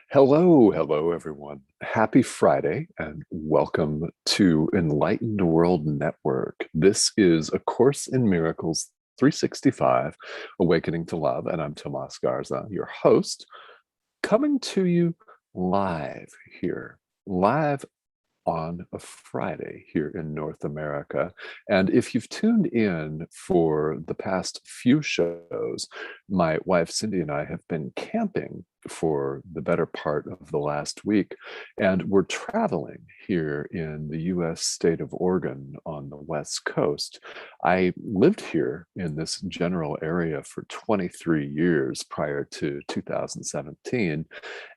Hello, everyone. Happy Friday and welcome to Enlightened World Network. This is A Course in Miracles 365, Awakening to Love, and I'm Tomás Garza, your host, coming to you live here, live on a Friday here in North America. And if you've tuned in for the past few shows, my wife Cindy and I have been camping for the better part of the last week. And we're traveling here in the US state of Oregon on the West Coast. I lived here in this general area for 23 years prior to 2017.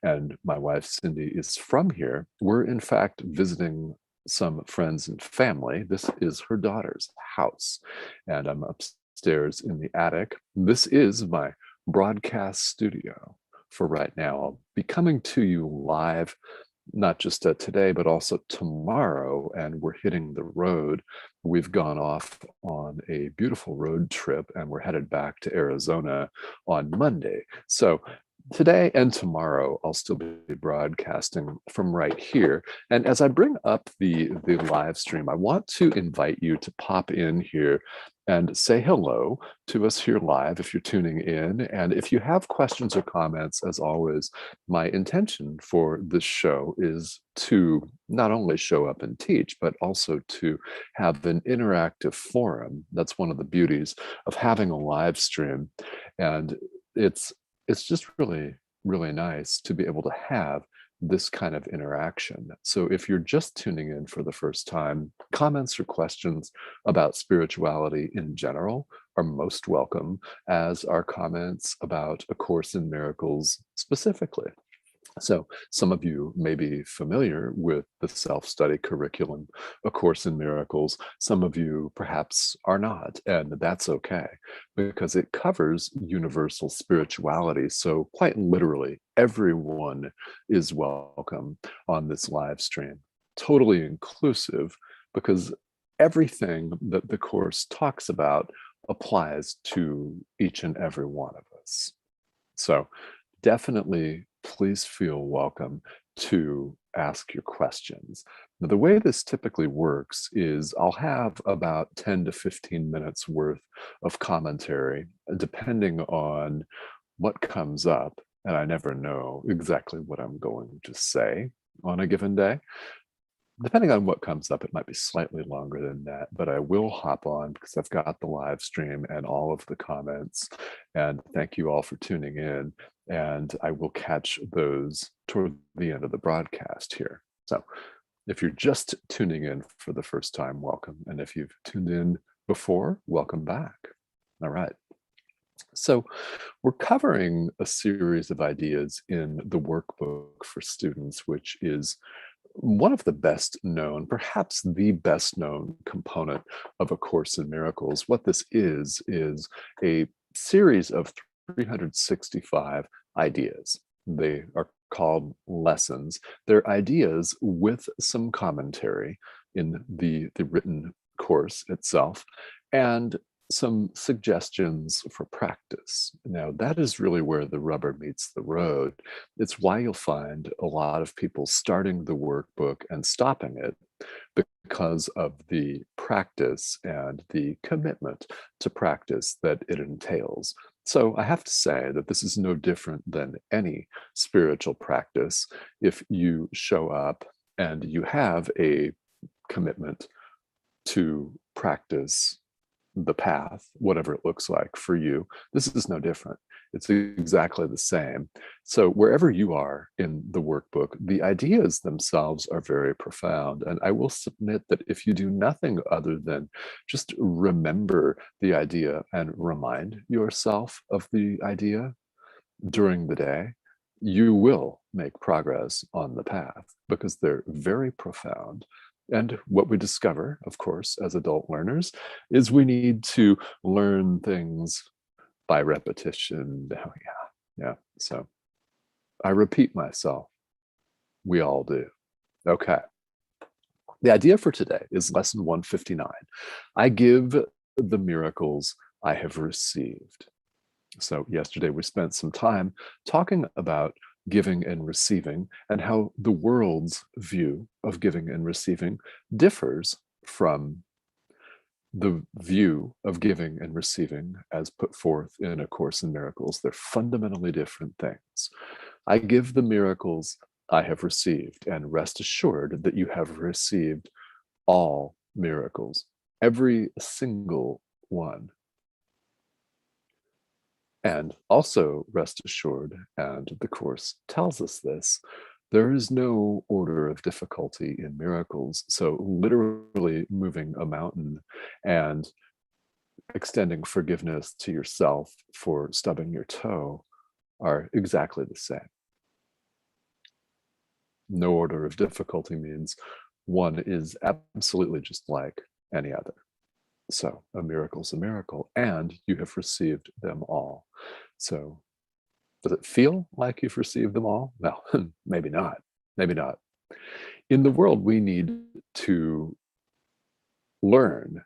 And my wife Cindy is from here. We're in fact visiting some friends and family. This is her daughter's house, and I'm upstairs in the attic. This is my broadcast studio for right now. I'll be coming to you live, not just today, but also tomorrow, and we're hitting the road. We've gone off on a beautiful road trip, and we're headed back to Arizona on Monday. So today and tomorrow, I'll still be broadcasting from right here. And as I bring up the live stream, I want to invite you to pop in here and say hello to us here live if you're tuning in. And if you have questions or comments, as always, my intention for this show is to not only show up and teach, but also to have an interactive forum. That's one of the beauties of having a live stream. And it's just really, really nice to be able to have this kind of interaction. So if you're just tuning in for the first time, comments or questions about spirituality in general are most welcome, as are comments about A Course in Miracles specifically. So some of you may be familiar with the self-study curriculum, A Course in Miracles. Some of you perhaps are not, and that's okay, because it covers universal spirituality. So quite literally, everyone is welcome on this live stream. Totally inclusive, because everything that the Course talks about applies to each and every one of us. So definitely please feel welcome to ask your questions. Now, the way this typically works is I'll have about 10 to 15 minutes worth of commentary, depending on what comes up. And I never know exactly what I'm going to say on a given day. Depending on what comes up, it might be slightly longer than that, but I will hop on because I've got the live stream and all of the comments. And thank you all for tuning in. And I will catch those toward the end of the broadcast here. So if you're just tuning in for the first time, welcome. And if you've tuned in before, welcome back. All right. So we're covering a series of ideas in the workbook for students, which is one of the best known, perhaps the best known component of A Course in Miracles. What this is a series of 365 ideas. They are called lessons. They're ideas with some commentary in the written course itself, and some suggestions for practice. Now, that is really where the rubber meets the road. It's why you'll find a lot of people starting the workbook and stopping it, because of the practice and the commitment to practice that it entails. So I have to say that this is no different than any spiritual practice. If you show up and you have a commitment to practice the path, whatever it looks like for you, this is no different. It's exactly the same. So wherever you are in the workbook, the ideas themselves are very profound. And I will submit that if you do nothing other than just remember the idea and remind yourself of the idea during the day, you will make progress on the path, because they're very profound. And what we discover, of course, as adult learners, is we need to learn things by repetition. Oh, yeah. So I repeat myself. We all do. Okay. The idea for today is lesson 159. I give the miracles I have received. So yesterday we spent some time talking about giving and receiving, and how the world's view of giving and receiving differs from the view of giving and receiving as put forth in A Course in Miracles. They're fundamentally different things. I give the miracles I have received, and rest assured that you have received all miracles, every single one. And also rest assured, and the Course tells us this, there is no order of difficulty in miracles. So literally moving a mountain and extending forgiveness to yourself for stubbing your toe are exactly the same. No order of difficulty means one is absolutely just like any other. So a miracle's a miracle, and you have received them all. So does it feel like you've received them all? Well, maybe not. Maybe not. In the world, we need to learn,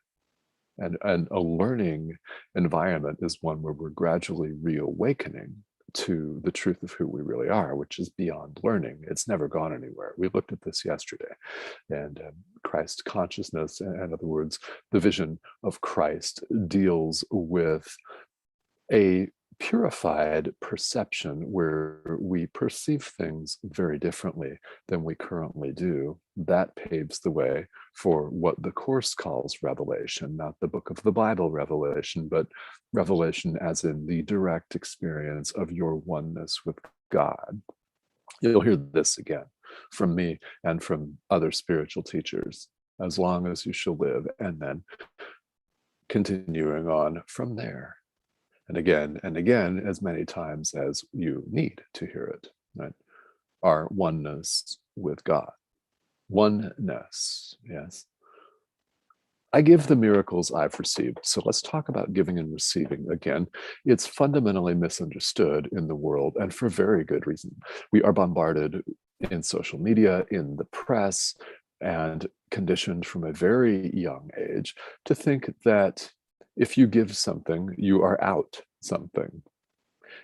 and a learning environment is one where we're gradually reawakening to the truth of who we really are, which is beyond learning. It's never gone anywhere. We looked at this yesterday. And Christ consciousness, in other words, the vision of Christ, deals with a purified perception where we perceive things very differently than we currently do. That paves the way for what the Course calls revelation, not the book of the Bible revelation, but revelation as in the direct experience of your oneness with God. You'll hear this again from me and from other spiritual teachers, as long as you shall live, and then continuing on from there. And again, as many times as you need to hear it, right? Our oneness with God. Oneness, yes. I give the miracles I've received. So let's talk about giving and receiving again. It's fundamentally misunderstood in the world, and for very good reason. We are bombarded in social media, in the press, and conditioned from a very young age to think that if you give something, you are out something.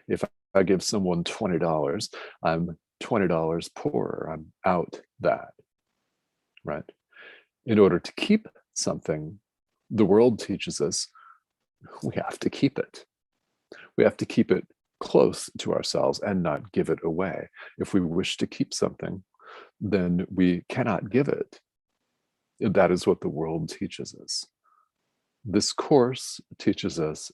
If I give someone $20, I'm $20 poorer. I'm out that, right? In order to keep something, the world teaches us we have to keep it. We have to keep it close to ourselves and not give it away. If we wish to keep something, then we cannot give it. That is what the world teaches us. This Course teaches us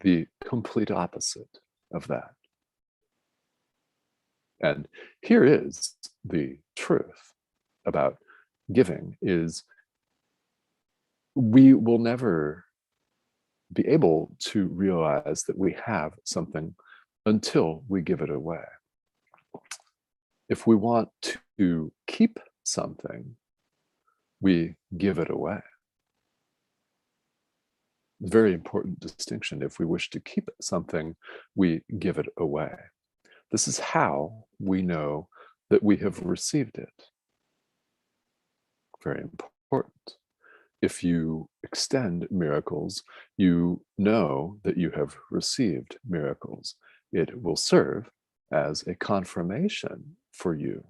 the complete opposite of that. And here is the truth about giving is we will never be able to realize that we have something until we give it away. If we want to keep something, we give it away. Very important distinction. If we wish to keep something, we give it away. This is how we know that we have received it. Very important. If you extend miracles, you know that you have received miracles. It will serve as a confirmation for you.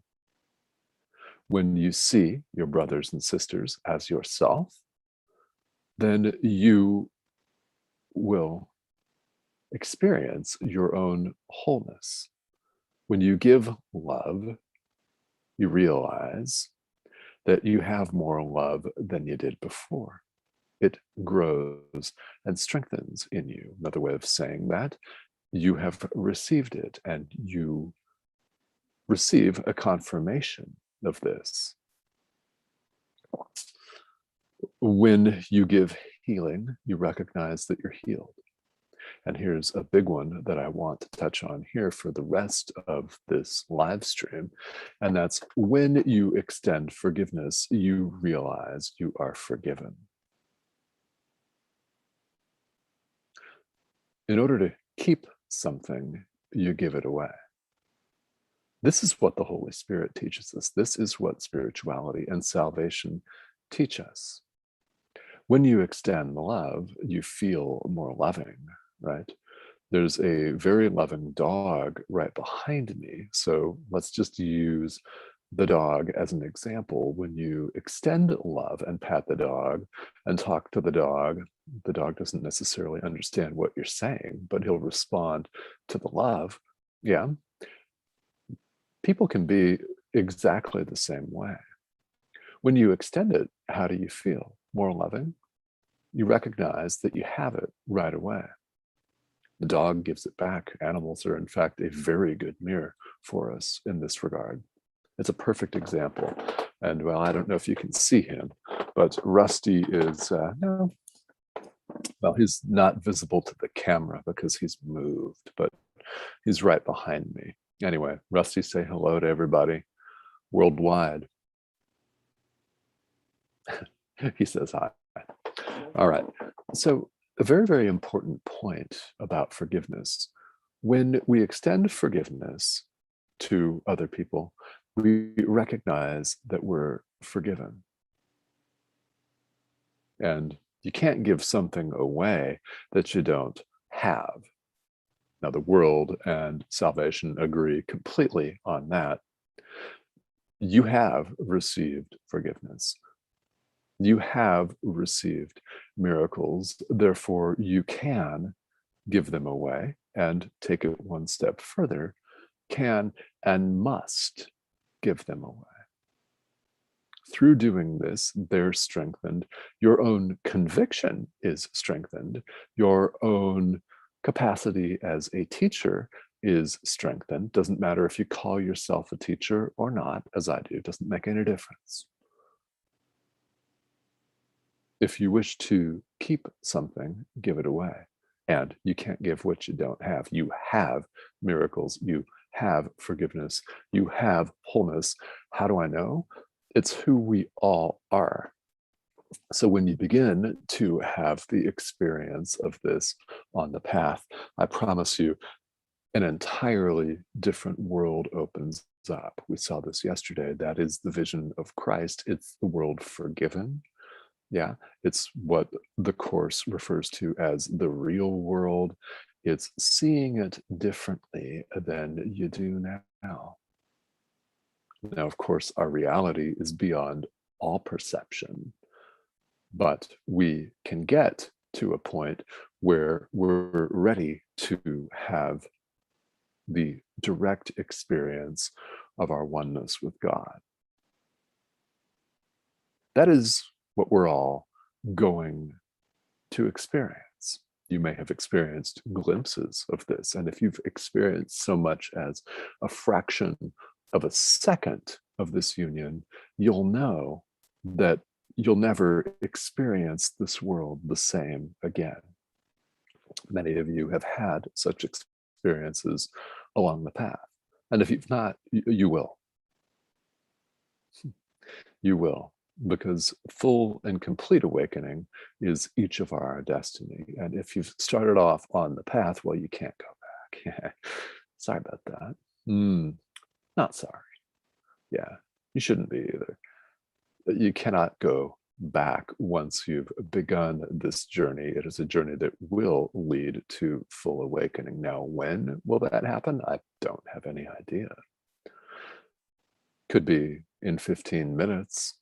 When you see your brothers and sisters as yourself, then you will experience your own wholeness. When you give love, you realize that you have more love than you did before. It grows and strengthens in you. Another way of saying that, you have received it, and you receive a confirmation of this. When you give healing, you recognize that you're healed. And here's a big one that I want to touch on here for the rest of this live stream. And that's when you extend forgiveness, you realize you are forgiven. In order to keep something, you give it away. This is what the Holy Spirit teaches us. This is what spirituality and salvation teach us. When you extend love, you feel more loving, right? There's a very loving dog right behind me. So let's just use the dog as an example. When you extend love and pat the dog and talk to the dog doesn't necessarily understand what you're saying, but he'll respond to the love. Yeah, people can be exactly the same way. When you extend it, how do you feel? More loving? You recognize that you have it right away. The dog gives it back. Animals are, in fact, a very good mirror for us in this regard. It's a perfect example. And well, I don't know if you can see him, but Rusty is, no, well, he's not visible to the camera because he's moved, but he's right behind me. Anyway, Rusty, say hello to everybody worldwide. He says hi. All right. So a very, very important point about forgiveness. When we extend forgiveness to other people, we recognize that we're forgiven. And you can't give something away that you don't have. Now, the world and salvation agree completely on that. You have received forgiveness. You have received miracles, therefore you can give them away, and take it one step further, can and must give them away. Through doing this, they're strengthened. Your own conviction is strengthened. Your own capacity as a teacher is strengthened. Doesn't matter if you call yourself a teacher or not, as I do, doesn't make any difference. If you wish to keep something, give it away. And you can't give what you don't have. You have miracles. You have forgiveness. You have wholeness. How do I know? It's who we all are. So when you begin to have the experience of this on the path, I promise you, an entirely different world opens up. We saw this yesterday. That is the vision of Christ. It's the world forgiven. Yeah, it's what the Course refers to as the real world. It's seeing it differently than you do now. Now, of course, our reality is beyond all perception, but we can get to a point where we're ready to have the direct experience of our oneness with God. That is what we're all going to experience. You may have experienced glimpses of this, and if you've experienced so much as a fraction of a second of this union, you'll know that you'll never experience this world the same again. Many of you have had such experiences along the path, and if you've not, you will. You will, because full and complete awakening is each of our destiny. And if you've started off on the path, well, you can't go back. Sorry about that. Not sorry. Yeah, you shouldn't be either. You cannot go back once you've begun this journey. It is a journey that will lead to full awakening. Now, when will that happen? I don't have any idea. Could be in 15 minutes.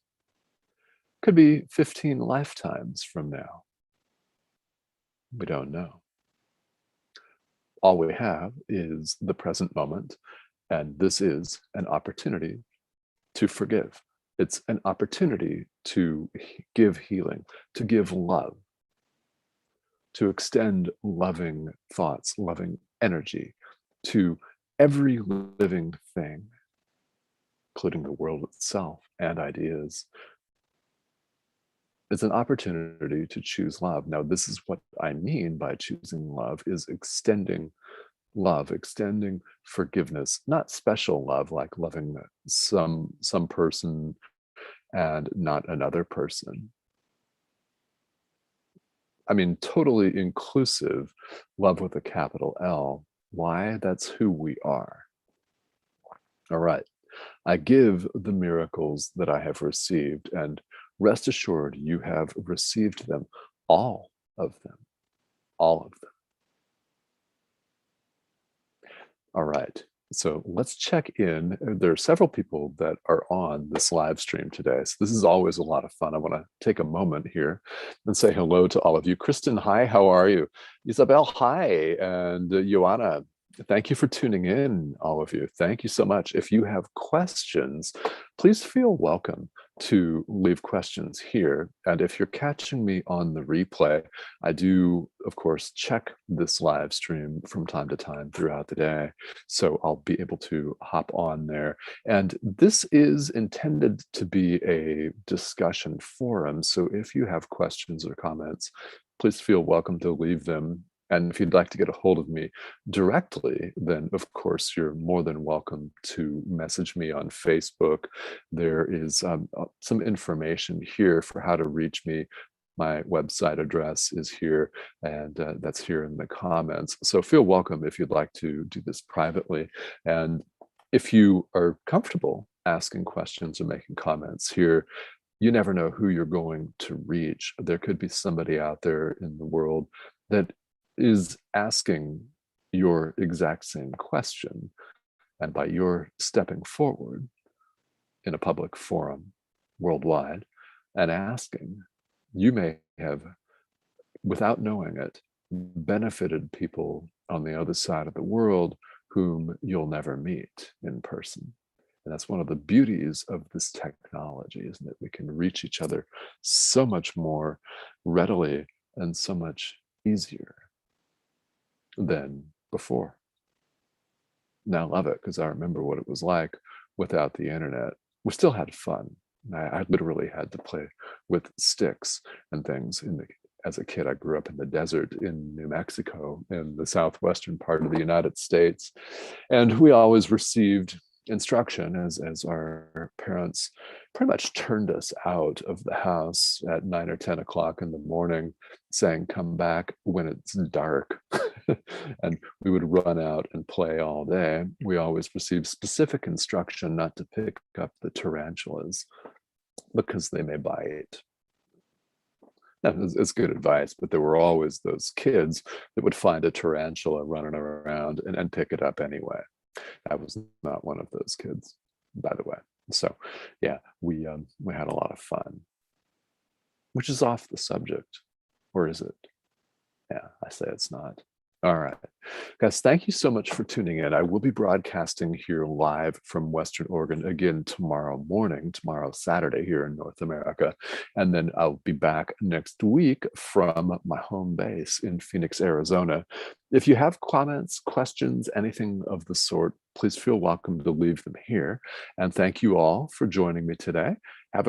Could be 15 lifetimes from now. We don't know. All we have is the present moment, and this is an opportunity to forgive. It's an opportunity to give healing, to give love, to extend loving thoughts, loving energy to every living thing, including the world itself and ideas. It's an opportunity to choose love. Now, this is what I mean by choosing love, is extending love, extending forgiveness, not special love, like loving some person and not another person. I mean, totally inclusive love with a capital L. Why? That's who we are. All right. I give the miracles that I have received, and rest assured, you have received them, all of them, all of them. All right. So let's check in. There are several people that are on this live stream today. So this is always a lot of fun. I want to take a moment here and say hello to all of you. Kristen, hi, how are you? Isabel, hi. And Joanna, thank you for tuning in, all of you. Thank you so much. If you have questions, please feel welcome to leave questions here. And if you're catching me on the replay, I do, of course, check this live stream from time to time throughout the day. So I'll be able to hop on there. And this is intended to be a discussion forum. So if you have questions or comments, please feel welcome to leave them. And if you'd like to get a hold of me directly, then of course you're more than welcome to message me on Facebook. There is some information here for how to reach me. My website address is here, and that's here in the comments. So feel welcome if you'd like to do this privately. And if you are comfortable asking questions or making comments here, you never know who you're going to reach. There could be somebody out there in the world that is asking your exact same question. And by your stepping forward in a public forum worldwide and asking, you may have, without knowing it, benefited people on the other side of the world whom you'll never meet in person. And that's one of the beauties of this technology, isn't it? We can reach each other so much more readily and so much easier than before. Now I love it because I remember what it was like without the internet. We still had fun. I literally had to play with sticks and things as a kid. I grew up in the desert in New Mexico, in the southwestern part of the United States. And we always received instruction as our parents pretty much turned us out of the house at 9 or 10 o'clock in the morning, saying, come back when it's dark. And we would run out and play all day. We always received specific instruction not to pick up the tarantulas because they may bite. It's good advice, but there were always those kids that would find a tarantula running around and pick it up anyway. I was not one of those kids, by the way. So yeah, we had a lot of fun, which is off the subject, or is it? Yeah, I say it's not. All right, guys, thank you so much for tuning in. I will be broadcasting here live from Western Oregon again tomorrow morning, tomorrow Saturday here in North America. And then I'll be back next week from my home base in Phoenix, Arizona. If you have comments, questions, anything of the sort, please feel welcome to leave them here. And thank you all for joining me today. Have a